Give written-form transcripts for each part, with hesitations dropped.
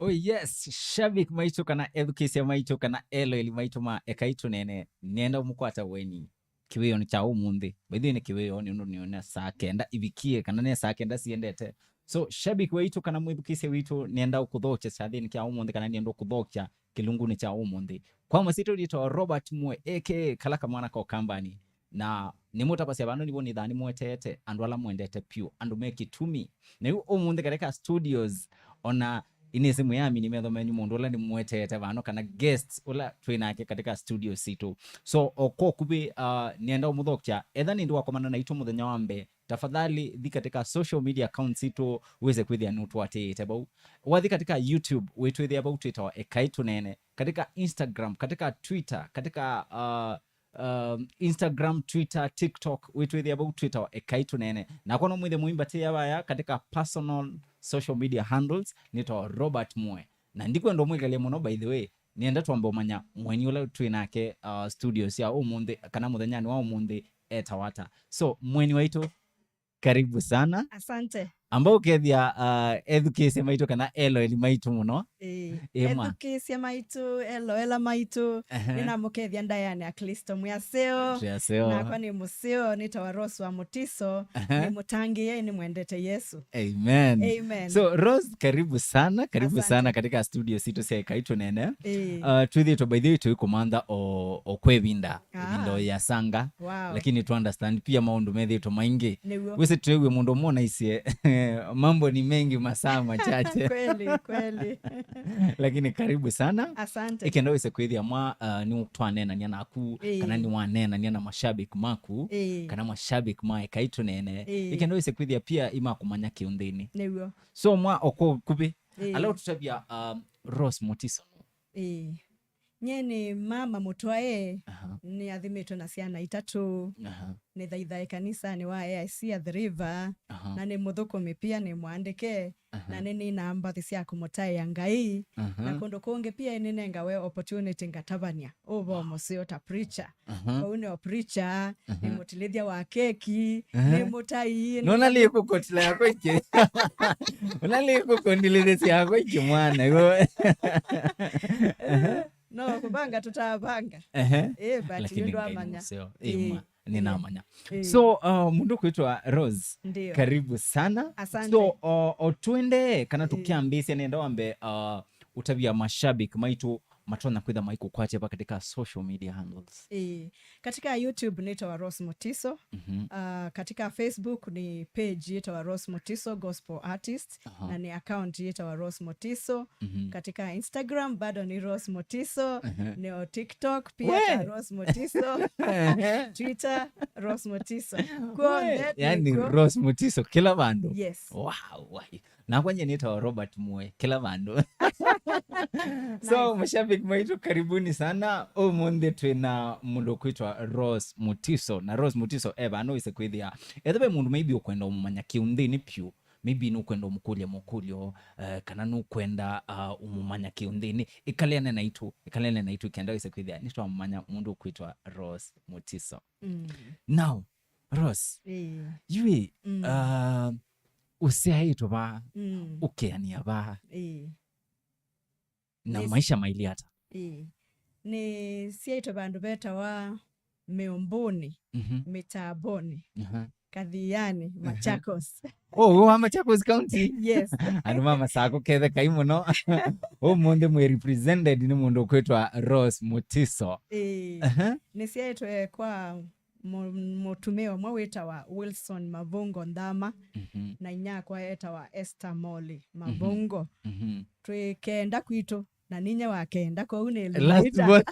Oh yes, shabik maitu kana education maitu kana elo ili maitu ma Ekai Tuneene nienda umukwata weni kiwio ni cha umundi bidi ni kiwio ni niona saa kenda ibikie kana ne saa kenda siendete so shabik waitu kana mwibukise witu nienda ukudhocha chathi ni kia umundi kana nienda ukudhocha kilungu ni cha umundi kwa masitu dito Robert Mwe aka kalaka mwana kwa kambani na nimuta pasi abantu nibo nidhani mwetete andwala mwendete pure and make it to me na yu umundi katika studios ona inisimu yami nimethomenya mundu ula ni mwetete vano kana guests ula twinake katika studio situ so oko kubi nienda umuthokya etha ni ndu wakomana na itu muthenya wambe tafadhali thi katika social media accounts situ uweze kwithia nutu atete bau wathi katika YouTube wetwithia bau Twitter Ekai Tuneene katika Instagram katika Twitter katika Instagram, Twitter, TikTok wetwithia bau Twitter Ekai Tuneene na kono mwithe muimbate yabaya katika personal social media handles nito Robert Mwe na ndiko ndo mwigalie muno by the way nienda twamba umanya mweni ula twinake studios ya umundi kana muthenya ni wa umundi etawata so mweni waitu karibu sana asante ambao ukethia education maitu kana elo ili maitu muno education maitu elo maitu nina mukethia ndayane aklisto muyaseo na kwa ni museo nitawa Rose wa Mutiso ni mutangie ni mwendete Yesu. Amen. So Rose karibu sana sana katika studio situ sia Ekai Tuneene tuthi to by the way tuikomanda o kwebinda ndo ya sanga lakini to understand pia maundu methi to maingi wese tuwe mundu mona isie mambo ni mengi masaa machache kweli lakini karibu sana asante ikenda wese kwithia mwa ni twanena ni naku kana ni wanena ni na mashabik maku kana mashabik ma Ekai Tuneene ikenda wese kwithia pia ima kumanya kiundini niwo so mwa oko kubi alo tutabia Rose Mutiso nyeni mama mutwae ni athimitwe na ciana itatu ni thaithae kanisa ni wa AIC at the River na ni muthukumi pia ni mwandike na ni namba cia kumutai Ngai na kundu kungi pia ni nengawe opportunity ngatabania ubo musio ta preacher une preacher ni mutilithia wa keki ni mutai nona liku kotila yako iki unaliku kondilithia yako iki mwana no kubanga tutapanga but ndo amanya ninamanya so mundu kwitwa Rose ndiyo. Karibu sana asante. So otwende kana tukiambisia nenda wambe utabia mashabik maitu matona kwitha maiku kwache hapa katika social media handles katika YouTube nitawa Rose Mutiso katika Facebook ni page yitawa Rose Mutiso Gospel Artist na ni account yitawa Rose Mutiso katika Instagram bado ni Rose Mutiso ni TikTok pia Rose Mutiso Twitter Rose Mutiso yani Rose Mutiso kila bandu yes wow na kwenye nitawa Robert Mwe kila bandu so mashabik maitu karibuni sana omunde twina mundu kwitwa Rose Mutiso na Rose Mutiso eba no ise kwithia ethebe mundu maybe ukwenda umanya kiundini pyu maybe no kwenda mukulio kana no kwenda umumanya kiundini ikaliane na itu kenda ise kwithia nitwa umanya mundu kwitwa Rose Mutiso now Rose yui usiaitwa ba ukeania ba na maisha maili hata ni siaitwa bandu betawa Meumbuni Mitaboni Kathiani Machakos wa Machakos County yes anu mama sako kethe kai muno munde mwe represented ni mundu kwetwa Rose Mutiso ni siaitwa kwa mutumeo mwawitawa Wilson Mavungo Ndama na inyakwa etawa Esther Molly Mavungo twikenda kwitu na ninya wakenda kwa unele last born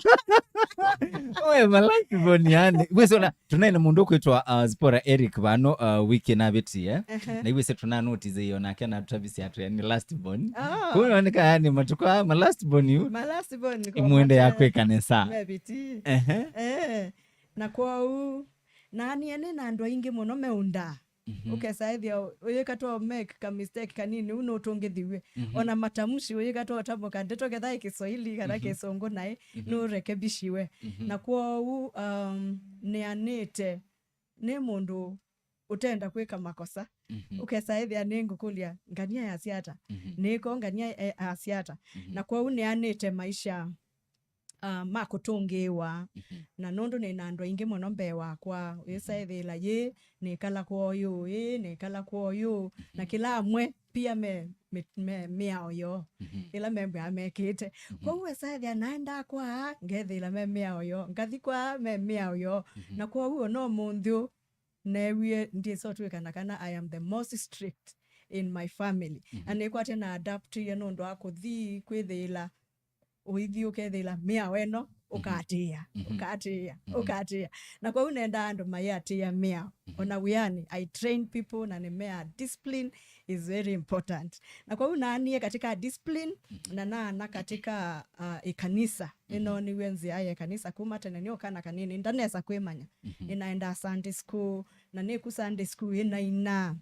oe last born yani wesona tunaina mundu kwitwa Zipora Eric bano wiki na beti na iwe se tuna notice hiyo na kana Travis atu yani last born kwa unaoneka yani matuko ma last born you imwende yako kanisa mebiti na kwa nani ene na ndo ingi muno meunda ukesaithia uyikatwa make ka mistake kanini uno utongithiwe ona matamushi uyikatwa tabo kandeto ketha Kiswahili kana Kisongo nae no rekebishiwe na kwa ni anete ni mundu utenda kwika makosa ukesaithia ningu kulia ngania ya siata niko ngania ya siata na kwa uneanite maisha makutungiwa na nundu ni nando ingi muno mbe wakwa isaithila ye nikala kwoyu nikala kwoyu na kila amwe pia miao yo ila membe amekite kwa uwe saithia naenda kwa ngethila miao yo ngathi kwa miao yo na kwa uwe no mundu newie ndi so twikana kana I am the most strict in my family and kwate na adapt ye nundu akuthi kwithila uithi ukethila miao eno ukatia na kwa unenda ando mayatia miao ona wiani I train people na nemea discipline is very important na kwa unanie katika discipline na katika ikanisa ino ni wenzi aye kanisa kuma tena ni okana kanini ndanesa kwemanya inaenda Sunday school na ni ku Sunday school ina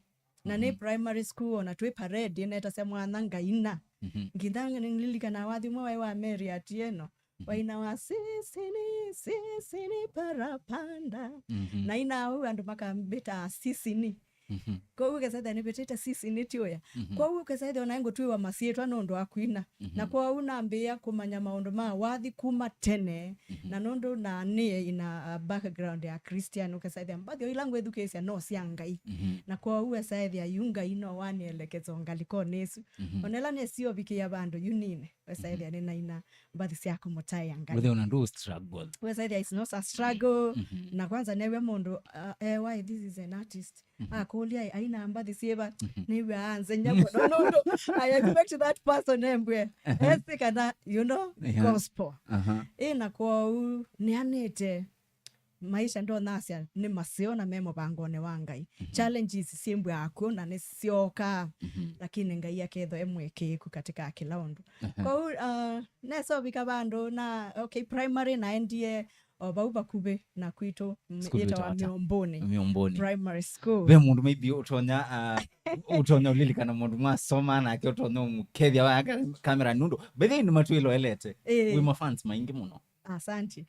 na ni primary school ona twi parade ina tasemwa nanga ina ngindanga nililikana wathi mwa wa Mary atieno waina wa sisini parapanda na ina huyu andu makambita sisini kwa uwe kesaida nipeteta sisini tioya kwa uwe kesaida onaengo tuiwa masietwa nondo akwina na kwa unambia kumanya maundu ma wathi kuma tene na nondo na nie ina background ya Christian ukesaida mbathi ilangu education no siangai na kwa uwe saida yunga ino wani elekezo ngaliko nesu onela nesio viki ya bando yunine wesaida ina mbathi siako motai angai whether unando struggle wesaida is not a struggle na kwanza newe mundu why this is an artist kulia aina mbathi sieba niwe anze nyabo no I expect that person embwe esikana gospel ina kwa nianete maisha ndo nasia ni masiona memo bangone wangai challenges simbwe ako na nesioka lakini ngai yaketho emwekeku katika kilaundu kwa neso bikabando na okay primary na ndie obauba kube na kwito yeta wa miomboni primary school we mundu maybe utonya ulilikana mundu mwasoma na ke utonya mukethia wa kamera nundu bethe ni matwilo elete we my fans maingi muno asanti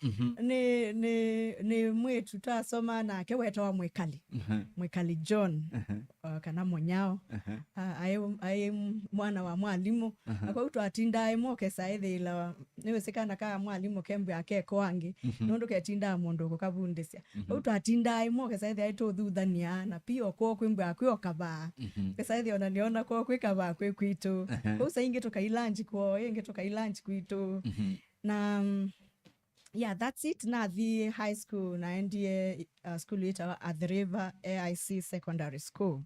ni mwetu tasoma na ke weta wa mwekali John kana monyao aye mwana wa mwalimu kwa uto atinda emoke saithila niwe sikana ka mwalimu kembe akeko wangi nundu ketinda mundu ko kabundisia uto atinda emoke saithila ito thuthania na pio ko kwimbe akyo kaba saithila ona niona ko kwikaba kwito usa ingi tukailanji ko ingi tukailanji kwito na yeah, that's it. Na the high school na NDA school ita at the River AIC Secondary School.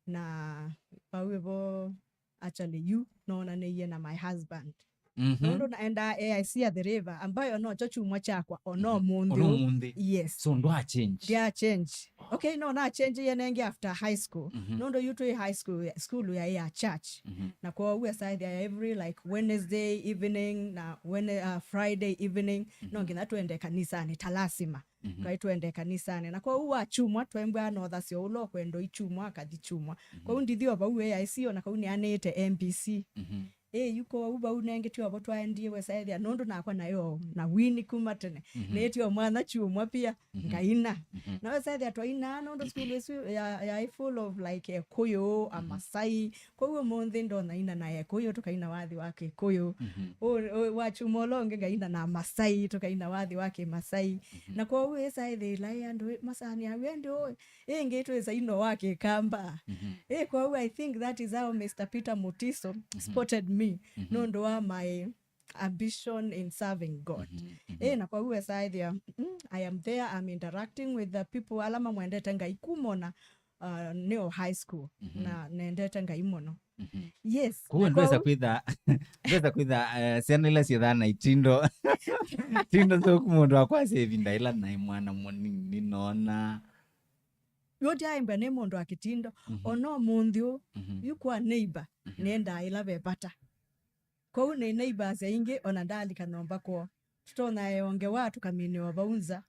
Na pawevo actually you no na neye na my husband. Ndo naenda AIC at the River ambayo no chochu mwachakwa ono mundu. Yes. So ndo a change. Yeah, change. Okay, no na change yenenge after high school. Ndo you to high school ya church. Na kwa uwe side ya every like Wednesday evening na Friday evening no ngina tuende kanisani talasima. Kwa tuende kanisani na kwa uwa chumwa twembwa no thasio ulo kwendo ichumwa kadhichumwa. Kwa ndithio ba uwe AIC na kwa uni anete MPC. Yuko uba unengetio abo twaendie wesaithia nundu nakwa nayo na wini kuma tene netio mwana chumwa pia ngaina na wesaithia twaina nundu school isu ya full of like Koyo Amasai kwa uwe monthi ndo naina na Koyo tukaina wathi wake Koyo wa chumolonge ngaina na Masai tukaina wathi wake Masai na kwa uwe wesaithia la ndo masani ya wendo ngeto wesaino wake Kamba kwa uwe I think that is how Mr. Peter Mutiso spotted me nondo wa my ambition in serving God. Na kwa uwe saithia I am there, I'm interacting with the people alama mwendete ngai kumona neo high school na nendete ngai mono. Yes. Kuweza kwitha siana ila sithana itindo tindo so kumundu akwa sevinda ila na mwana moni nona yote aimba ne mundu akitindo ono mundu yukwa neighbor nenda ila bepata kwa une neighbors ingi ona ndali kanomba ko tutona yonge watu kamini wabaunza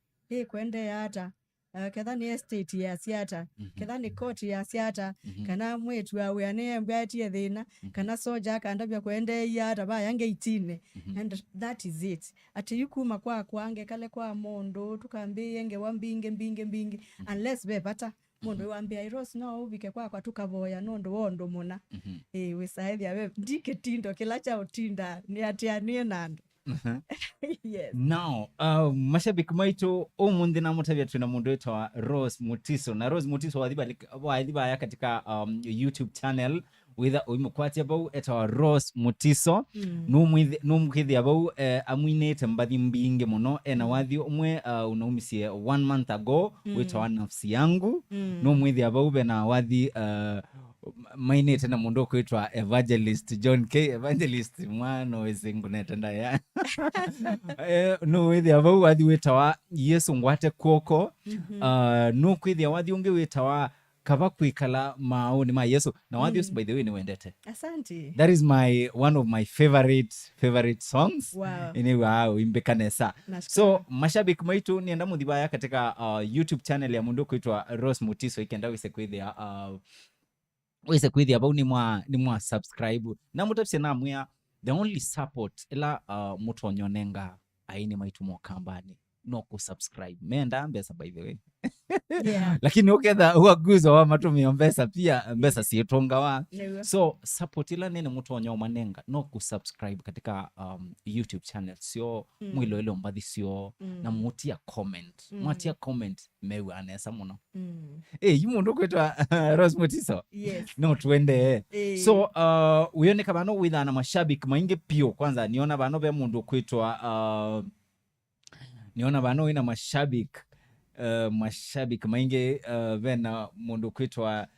kwende hata kadha ni estate ya siata kadha ni court ya siata kana mwetu awe ane mbati thina kana soja kandabya kwende hata ba yange 18 and that is it ati yukuma kwa kwange kale kwa mondo tukambi yenge wambinge mbinge unless bepata mundu wambia Rose no ubike kwa tukavoya nundu wondo muna wisaithia we ndikitindo kila cha utinda ni atianie nandu. Yes. Now, mashabiki maitu umundi na mutavia tuna mundu wetu wa Rose Mutiso. Na Rose Mutiso wadhiba ya katika YouTube channel witha uimukwati abau eta Rose Mutiso. Numukhithi abau amwinete mbathi mbingi muno ena wathi umwe unaumisie 1 month ago wita wa nafsi yangu. Numukhithi abau bena wathi mainete na mundu kwitwa Evangelist John K. Evangelist mwana wezingu netenda ya numukhithi abau wathi wita wa Yesu ngwate koko. Numukhithi wathi ungi wita wa kava kwikala maoni ma Yesu na wathi by the way ni wendete. Asante. That is one of my favorite songs. Wow. Imbekanesa. So mashabiki maitu nienda muthibaya katika YouTube channel ya mundu kwitwa Rose Mutiso ikenda wise kwithia bau ni mwa subscribe na mutapse na muya the only support ila mutonyonenga aini maitu mo kambani no ku subscribe menda mbesa by the way. Yeah. Lakini uketha uaguzo wa matumio mbesa pia mbesa sitonga wa. So support ila nene mutonyo manenga no ku subscribe katika YouTube channel sio mwilo ile mbathi sio na mutia comment. Mutia comment mewe anesa muno. Yumundu kwetwa Rose Mutiso. Yes. No tuende. So uyone kabano withana mashabiki maingi pio kwanza niona bano be mundu kwetwa niona bano ina mashabiki maingi vena mundu kwitwa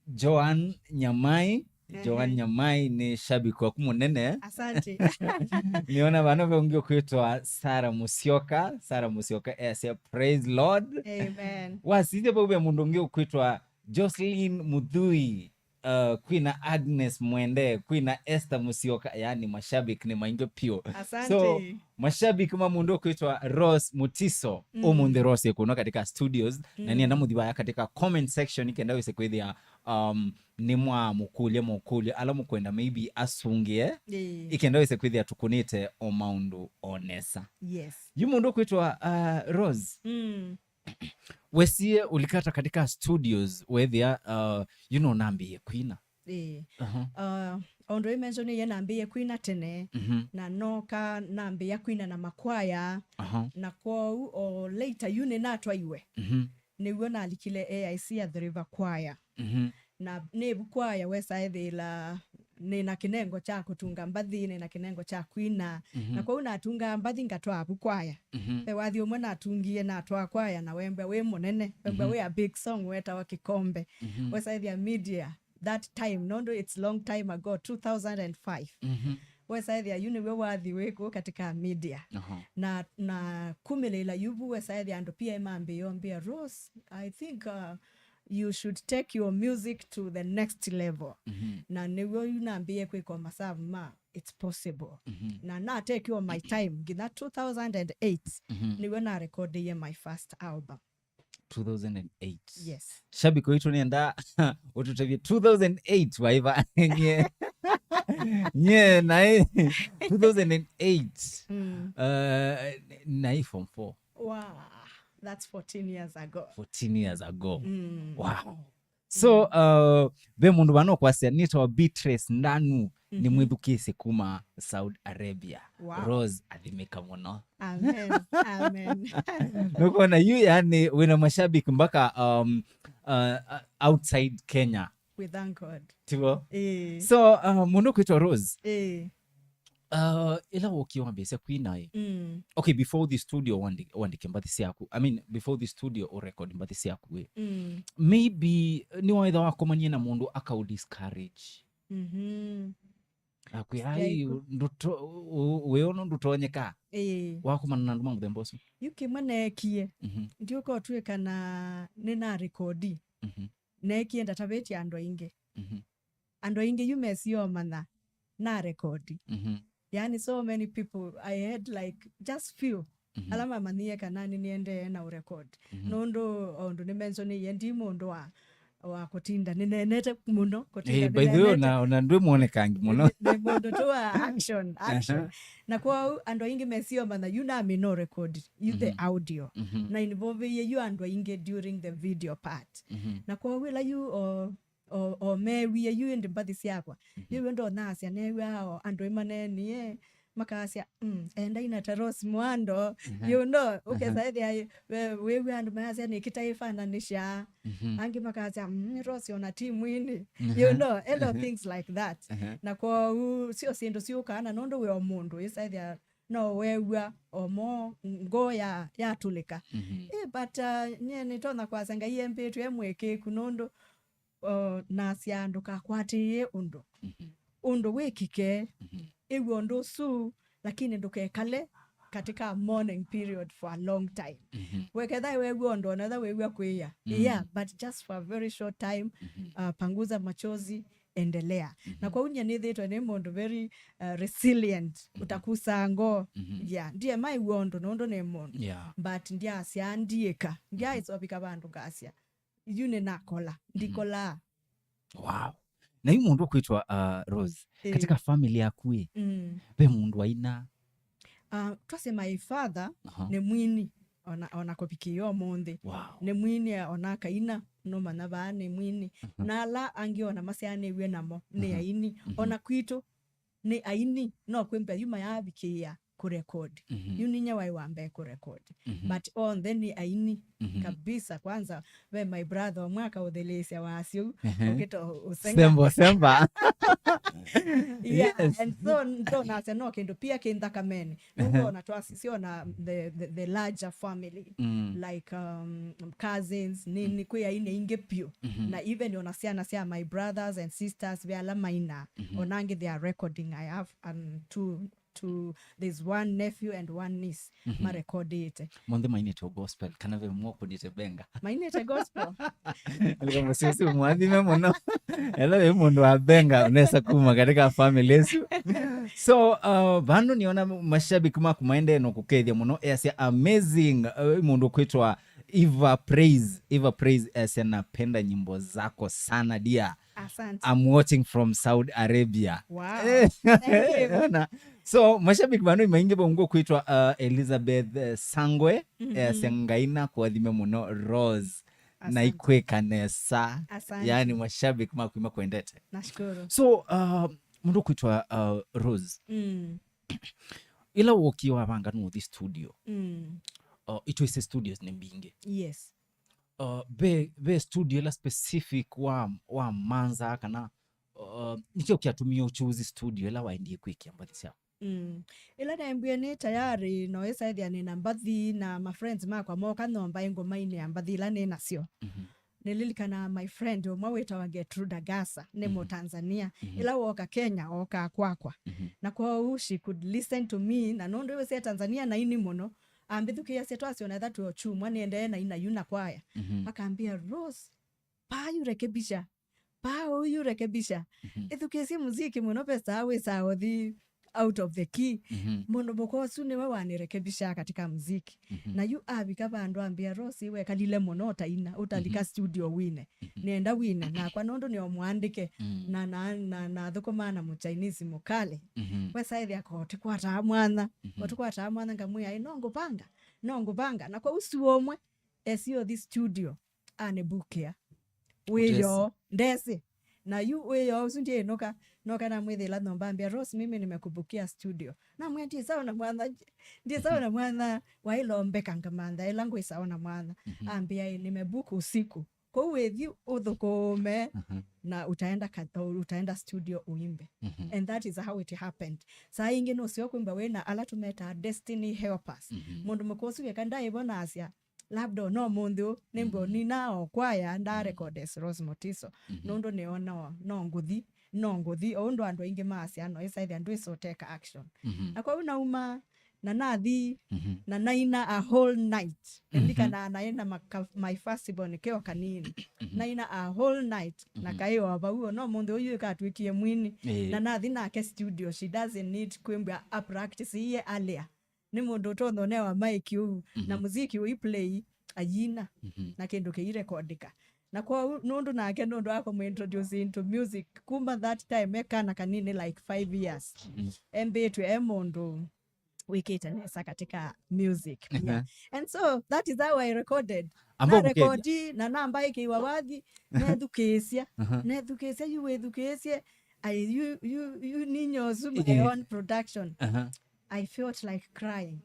Joan Nyamai. Joan Nyamai ni shabiki wa kumunene. Asante. Niona bano vengi kwitwa Sarah Musioka praise Lord. Amen. Wasije bube mundu ngi kwitwa Jocelyn Mudhui, Queen Agnes Mwende, Queen Esther Musioka, yani mashabiki ni maingi pio. Asante. So mashabiki mamundu kwitwa Rose Mutiso umundi Rose kuno katika studios na nienda muthibaya katika comment section ikenda wise kwithia ni mwa mukulie ala mukwenda maybe asungie ikenda wise kwithia tukunite o maundu onesa. Yes. Yumundu kwitwa Rose wesie ulikata katika studios wethia nambiye kwina ondo imenzoni ye nambiye kwina tene na noka nambiya kwina na makwaya na kwou o later yune natwa iwe niwe nalikile AIC ya The River Choir na nebu kwaya wesa ethila nina kinengo cha kutunga mbathi nina kinengo cha kwina na kwa unatunga mbathi ngatwa kwaya wathi umwe natungie natwa kwaya na wembe we munene wembe we a big song weta wa kikombe wesa ethia media that time nondo it's long time ago 2005 wesa ethia yuni we wathi weko katika media na kumilela yubu wesa ethia ando pia imambe yombia Rose I think you should take your music to the next level. Na niwe yunambie kwa masavu ma it's possible. Na take you my time. Gina 2008 niwe na recorded my first album. 2008. Yes. Shabiki wetu nienda ututavia 2008 waiva nye na 2008 na form 4. Wow. That's 14 years ago. 14 years ago. Wow. So be mundu bano kwasia nito wa Beatrice Ndanu ni mwithukise kuma Saudi Arabia. Wow. Rose athimika muno. Amen. Amen. Nuko na yu yani wina mashabiki mpaka outside Kenya. We thank God. Tibo? So mundu kwitwa Rose. Ila ukiwa mbese kwinae. Okay, before the studio wandike mbathisi yaku. I mean, before the studio o record mbathisi yaku we. Maybe ni waitha wako manye na mundu aka discourage. Akwi hai weono ndutonyeka. Wako manana nduma muthemboso. Yuki manekie. Ndio ko tuweka na nina recorde. Nekie ndatabeti ando inge. Ando inge yumesio mana na recorde. Yani so many people I had like just few alama manie kanani niende na record nondo ondo ni mention ye ndi mondo wa wa kutinda ninenete muno kutinda by the way na ndwe muonekangi muno ne mundu tu action na kwa ando ingi mesio mana yuna no record you the audio na involve you ando ingi during the video part na kwa wila you or me we you in the body siakwa you ndo nasia ne wao ando imaneni makasia enda ina taros mwando you know okay saidi wewe and masia ni kitaifananisha angi makasia rosi ona team wini you know a lot of things like that na kwa sio sindo sio kana nondo we omundu saidi no wewe omo ngoya ya tulika but nyene tona kwa sanga yembe tu emweke kunondo nasia nduka kwati undo wekike iwe ndo su lakini ndukekale katika morning period for a long time weketha wewe ndo na wewe kwea but just for a very short time panguza machozi endelea na kwa unya nithitwe ni mundu very resilient utakusango ndiye mai wondo nondo ne mundu but ndiye asiandieka ndiye isopika bandu gasia yune nakola ndikola wow na yu mundu kwitwa Rose katika family yakwe be mundu aina twase my father ne mwini ona kopikio monde ne mwini ona kaina no manaba ne mwini nala angiona masiane we namo ne aini ona kwito ne aini no kwembe yuma yabikia kurekodi yuninya wai wambe kurekodi but on then ni aini kabisa kwanza we my brother mwaka udhelesya wasio ukito usenga semba and so ndo na no kendo pia kenda kamene ndio na twasi sio na the larger family like cousins nini kwa ine ingepio na even onasiana sia my brothers and sisters we ala maina onange they are recording I have there's one nephew and one niece ma record it monde mainete gospel kana ve mwoko dite benga mainete gospel alikuwa sisi mwadhime muno ela mundu wa benga unaweza kuma katika family yesu so bando niona mashabiki maku maende no kukethia muno yase amazing mundu kwitwa Eva Praise napenda nyimbo zako sana dia. Asante. I'm watching from Saudi Arabia. Wow. Thank you. So mashabiki bano imainge bongo kuitwa Elizabeth Sangwe sengaina kuadhime muno Rose. Asante. Na ikwe kanesa. Asante. Yani mashabiki makuima kuendete. Nashukuru. So mundu kuitwa Rose. Ila wokiwa wanga nuthi studio. It was a studios nembinge. Yes. Be studio la specific wa manza kana nikyo kiatumia uchuzi studio la waendie kwiki ambathia. Ila na mbuyene tayari no esaidya ni nambathi na my friends makwa moka nomba ingoma ine ambathi la ne nasio. Nililikana my friend omaweta wa Gertrude Gasa nemo Tanzania ila woka Kenya oka kwakwa. Na kwa she could listen to me na nondo we Tanzania na ini mono ambithuke ya situation na that ochumwa niende na ina yuna kwaya akaambia Rose pa yurekebisha ethukesi muziki muno pesa awe sawa the out of the key muno bokosu ne wanirekebisha katika muziki na yu abika bandu ambia Rose iwe kalile muno taina utalika studio wine nienda wine na kwa nondo ni omwandike na thukomana mu Chinese mukale wesa ithia kote kwata mwana ngamuya inongo panga na kwa usu omwe esio this studio ane bukia weyo ndese na yu weyo usundie noka na mwethela nomba ambia Rose mimi nimekubukia studio na mwenti sawa na mwana wa ilombe kangamanda elangu sawa na mwana ambia nimebuku usiku kwa wethi uthukome na utaenda studio uimbe and that is how it happened saa ingi no sio kwamba wena ala tumeta destiny help us mundu mukosu yakanda ibona asia labda no mundu nimbo ninao kwaya nda recordes Rose Mutiso nondo neona no nguthi ondo andu ingi masia no isa ithia ndu so take action akwa unauma na nathi na naina a whole night ndikana naina my festival keo kanini naina a whole night na kayo abawo no mundu uyu katwikie mwini na nathi na ke studio she doesn't need kwimba a practice ye alia ni mundu tondo ne wa mic u na muziki u play ayina na kendo ke irekordika na kwa nundu nake nundu ako mu introduce into music kumba that time ekana kanini like 5 years mbetwe mundu wikite nesa katika music pia. And so that is how I recorded na rekodi na namba ikiwa wathi nethukesia you ninyozu my own production. I felt like crying.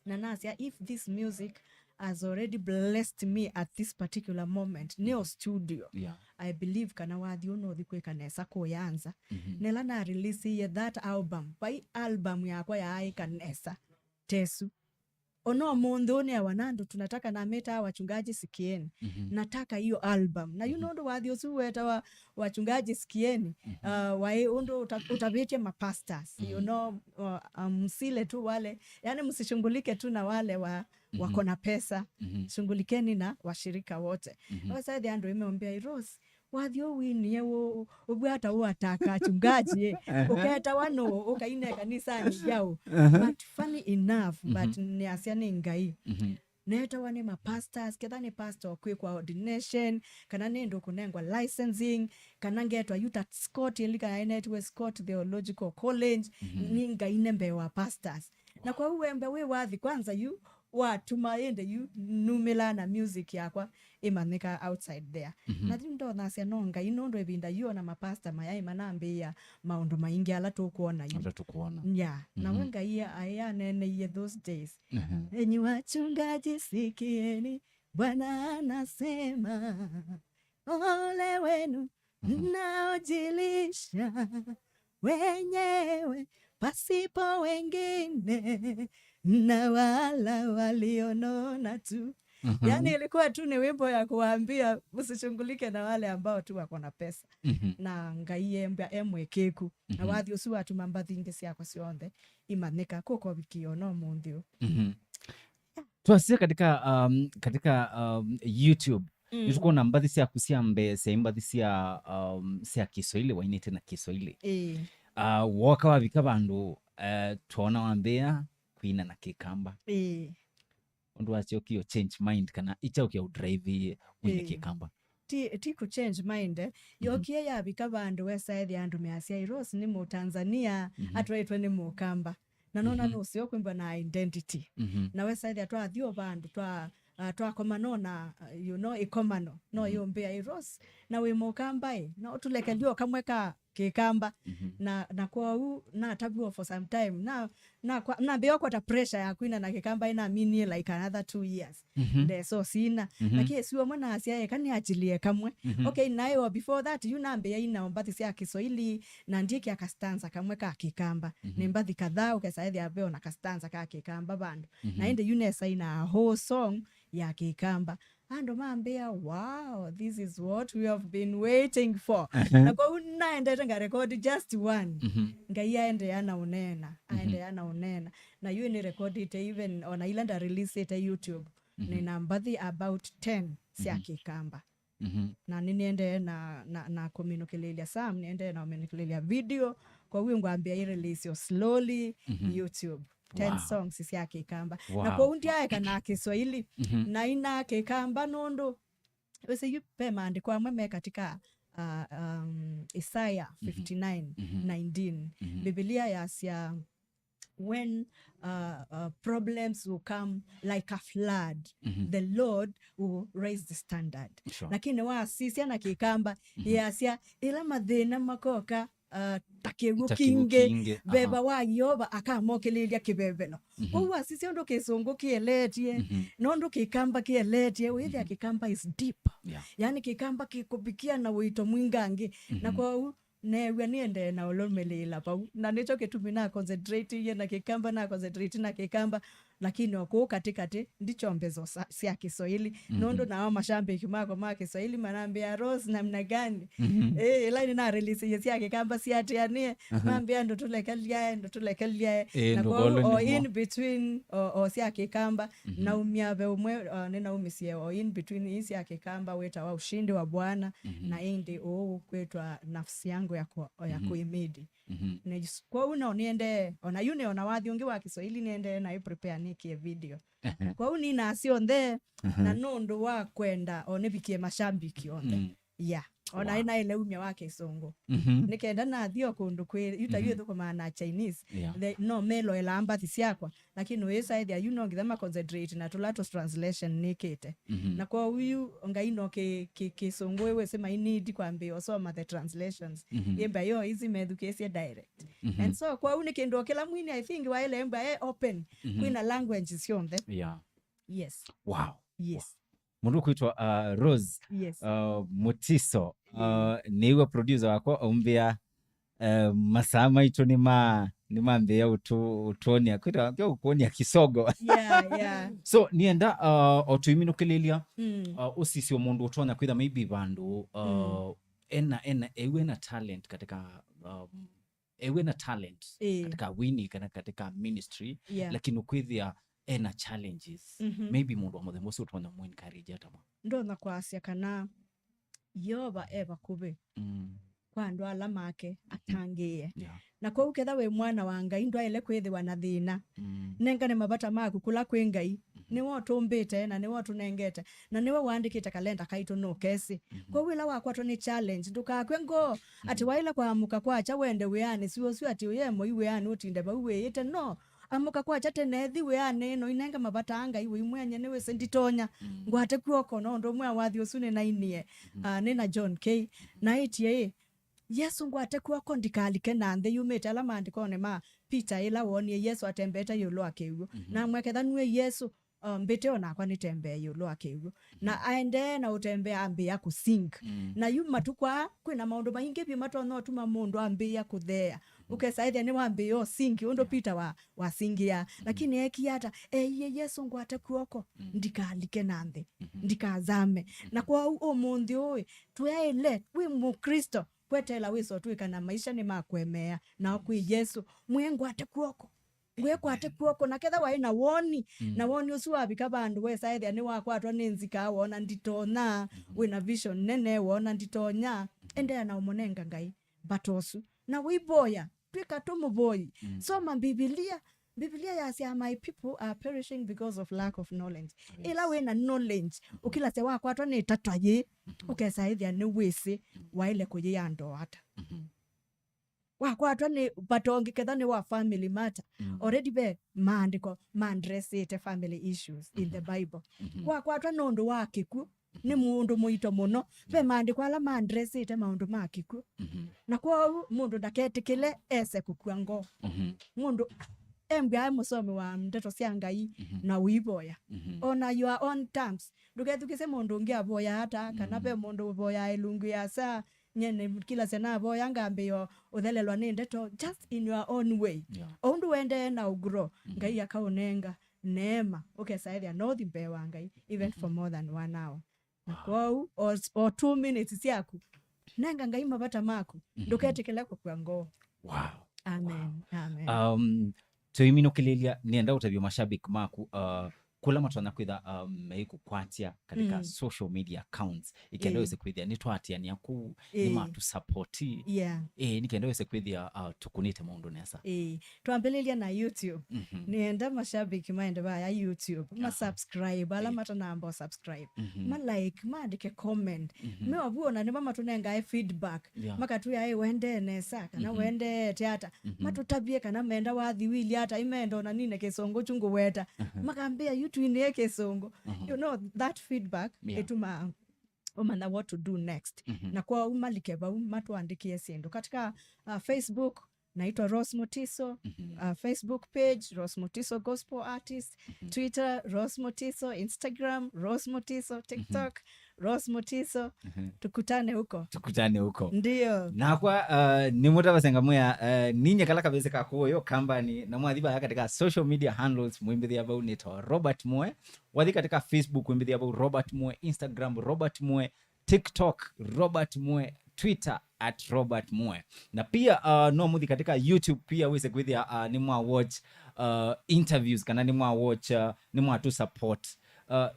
Na nasia, if this music has already blessed me at this particular moment neo studio, I believe kana wathi uno thikwe kanesa kuyanza nela na release that album pai album yakwa ya kanesa tesu ono mundu ni awanando tunataka na meta wachungaji sikieni nataka hiyo album na you know ndo wathi usuweta wachungaji sikieni wae undo utabetia mapastors you know msile tu wale yani msishungulike tu na wale wako na pesa shungulikeni na washirika wote. Wasa the ando imeombea Rose wathi winie ubwata uataka chungaji uketa wano ukaine kanisa ni yao but funny enough but ni asiani ngai neta wane mapastors ketha ni pastor kwa ordination kana nendo kunengwa licensing kana ngetwa yuta Scott ilika ainaitwe Scott Theological College ni ngai nembe wa pastors na kwa uwembe we wathi kwanza yu watu maende yu numela na music yakwa imanika outside there na ndo nasia nonga inondo ebinda yu na mapasta mayai manambia maundu maingi ala tukuona yu na wenga iya aya nene ye those days enyi wachungaji sikieni Bwana anasema ole wenu mnaojilisha wenyewe pasipo wengine na wala walionona tu. Yani ilikuwa tu ni wimbo ya kuambia usishungulike na wale ambao tu wako na pesa na ngaiye mbya emwekeku na wathi usu watu mambathi ingi siakwa cionthe imanika kuko wikio no munthio. Tuasia katika YouTube yuko na mbathi cia kusia mbese mbathi cia Kiswahili wainite na Kiswahili woka wavika bandu tuona wambea kuina na Kikamba undu wacio kio change mind kana icha ukia udrive wine Kikamba ti ku change mind yokie yabika bandu wesaidi andu measia Rose ni mu Tanzania atwaitwe ni mu Kamba na nona no sio kwimba na identity na wesaidi atwa thio bandu twa komanona you know ikomano no yombea Rose na we mu Kamba na utulekelio kamweka Kikamba na kwa u na tabu for some time na beo kwa ta pressure ya kuina na Kikamba ina mini like another 2 years so sina lakini siwa mwana asia kani achilie kamwe okay nayo before that you nambe ina mbathi cia Kiswahili na ndiki akastanza kamwe ka Kikamba ni mbathi kadhaa ukesaidhi abeo na kastanza ka Kikamba bandu na inde unesa ina whole song ya Kikamba ando maambia wow this is what we have been waiting for na kwa unaenda nga record just one ngai aende yana unena na you ni record it even on island release it YouTube ni nambathi about 10 cia Kikamba na niende na communicatelia sam niende na communicatelia video kwa hiyo ngwambia i release yo slowly YouTube 10 songs cia Kikamba na kwa undia kana Kiswahili na ina Kikamba nondo wese yupe maandiko amwe katika Isaiah 59:19 Biblia yasia when problems will come like a flood the Lord will raise the standard lakini wasisia na Kikamba yasia ila mathina makoka takigu kinge beba wa yoba akamokelelia kibebelo kwa sisi ndo kisongo kieletie nondo Kikamba kieletie wewe Kikamba is deep yani Kikamba kikubikia na wito mwingangi na kwa newe niende na olomelela pa na nicho kitumina concentrate ye na Kikamba na concentrate na Kikamba lakini wako katikati ndicho mbezo cia Kiswahili nondo na mashambiki mako ma Kiswahili manambia Rose namna gani line na release cia Kikamba siatianie mambia ndo tulekelia na kwa in between cia Kikamba na umiabe umwe nena umisie in between cia Kikamba weta wa ushindi wa Bwana na indi kwetwa nafsi yangu ya kuimidi kwa uno niende ona yune ona wathi ungi wa Kiswahili niende na prepare nikie video kwa uni na sio nthe na nundu wa kwenda one bikie mashambiki onthe ona ina ile umya wake Kisongo nikenda na thio kundu kwi yuta yuthu kwa na Chinese no melo elamba thisiakwa lakini we side ya ngithema concentrate na tulato translation nikite na kwa huyu ngaino Kisongo we sema need kwambe osoma the translations yemba yo hizi medukesia direct and so kwa uni kendo kila mwini I think wa ile emba open kwina language sionthe yes mundu kuitwa Rose Mutiso niwe producer wako umbia masama ito ni mambia utonia kwita ukuonia kisogo so nienda otuiminukilelia usisi mundu utonya kwitha maybe bandu ewe na talent katika ewe na talent katika wini katika ministry lakini ukwithia ena challenges maybe mundu wa muthe musi utonya mu encourage atama ndona kwasia kana yoba eba kube kwa ndo ala make atangie na kwa uketha we mwana wa Ngai ndo ele kwithiwa na thina nengane mabata maku kula kwi Ngai ni wo tumbite na ni wo tunengete na ni wo wandikite kalenda kaitu no kesi kwa wila wakwa to ni challenge ndukakwe ngo ati waila kwa amuka kwa acha wende weani siwo ati yemo iweani utinde ba uweyite no amuka kwa chate nethi we ane no inenga mabata Ngai we mwenye newe senditonya ngwate kuoko no ndo mwe wathi usune na inie nina John K na itie Yesu ngwate kuoko ndikalike nanthe yumite ala maandiko ne ma Peter ila wonie Yesu atembeta yulo akeugo na mweketha nwe Yesu mbete ona kwa nitembe yulo akeugo na aende na utembea ambia kusing na yuma tukwa kwina maundu maingi bi mato no tuma mundu ambia kuthea ukesaithia ni wambio singi undo Peter wa singia lakini ekiata Yesu ngwate kuoko ndikalike nanthe ndikazame na kwa umundi oy tuele wi mukristo kwetela wiso tuikana maisha ni makwemea na kwi Yesu mwengwate kuoko ngwekwate kuoko na ketha waina woni na woni usu wabika bandu we saithia ni wakwatwa ni nzika wona nditona wina vision nene wona nditonya endea na umonenga Ngai batosu na wiboya twika tumuboyi soma Biblia yasia my people are perishing because of lack of knowledge ila wena knowledge ukila se wakwatwa ni tatwaye ukesaithia ni wisi waile kuyiyando hata wakwatwa ni batongi ketha ni wa family matter already be maandiko mandresite family issues in the Bible wakwatwa nondu wakiku ni mundu muito muno be maandiko ala mandresite maundu makiku na kwa mundu ndaketikile ese kukwango mundu embya musomi wa ndeto cia Ngai na wiboya ona your own terms ndukethukise mundu ngia boya hata kana be mundu boya ilungu ya saa nyene kila sena boya ngambio uthelelwa ni ndeto just in your own way ondu wende na ugro Ngai akaonenga neema ukesaithia no thimbe wa Ngai even for more than 1 hour na kwa or 2 minutes siaku nenga Ngai mabata maku nduketikile kwa ngo amen tuiminukilelia nienda utavyo mashabiki maku kula matwana kwitha meikukwatia katika social media accounts ikenda wese kwithia nitwatia ni aku ni matu support nikenda wese kwithia tukunite maundu nesa tuambelelia na YouTube nienda mashabiki maende ba ya YouTube ma subscribe ala matana amba subscribe ma like ma andike comment me wabuona ni mama tunenga feedback makatu ya wende nesa kana wende teata matutabie kana menda wathi wili hata imendo na nine Kisongo chungu weta makambia YouTube ni Kisongo you know that feedback etuma umana what to do next na kwa umalikeba matuandikie sendo katika Facebook naitwa Rose Mutiso Facebook page Rose Mutiso Gospel Artist Twitter Rose Mutiso Instagram Rose Mutiso TikTok Rose Mutiso tukutane huko ndio na kwa ni muta basenga moya ninye kala kabeze ka koyo company na mwadhiba katika social media handles mwimbithi abau nito Robert Mwe wadhi katika Facebook mwimbithi abau Robert Mwe Instagram Robert Mwe TikTok Robert Mwe Twitter @Robert Mwe na pia no mudhi katika YouTube pia wese kwithia ni mwa watch interviews kana ni mwa watch ni mwa tu support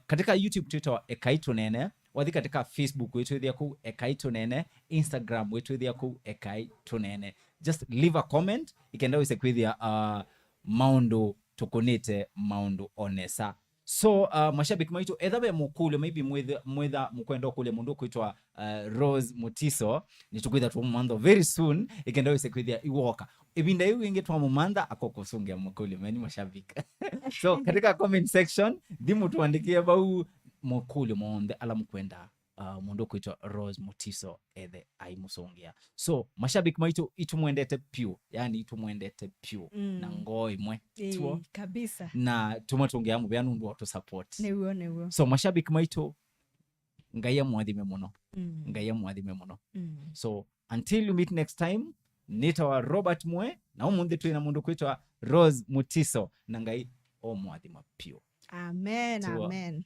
katika YouTube Twitter Ekai Tuneene wathi katika Facebook wetu thia ku Ekai Tuneene Instagram wetu thia ku Ekai Tuneene just leave a comment ikenda wise kwithia maundu tukunite maundu onesa. So mashabiki maitu ethabe mukule maybe mwetha mukwenda kule mundu kwitwa Rose Mutiso nitukwitha tu mumantho very soon ikenda wise kwithia iwoka ibinda hiyo inge twa mumantha akokusungia mukule mani mashabiki. So katika comment section dimu tuandikie bau mukule monde ala mukwenda mundu kwitwa Rose Mutiso ethe aimusongia. So mashabiki maitu itumwendete pyu, yani itumwendete pyu na ngoi mwe tuo kabisa na tumatungia mu byanu ndo to support newo. So mashabiki maitu ngaya mwathime muno ngaya mwathime muno. So until you meet next time, nitawa Robert Mwe na umundi twina mundu kwitwa Rose Mutiso na ngai o mwathima pyu. Amen.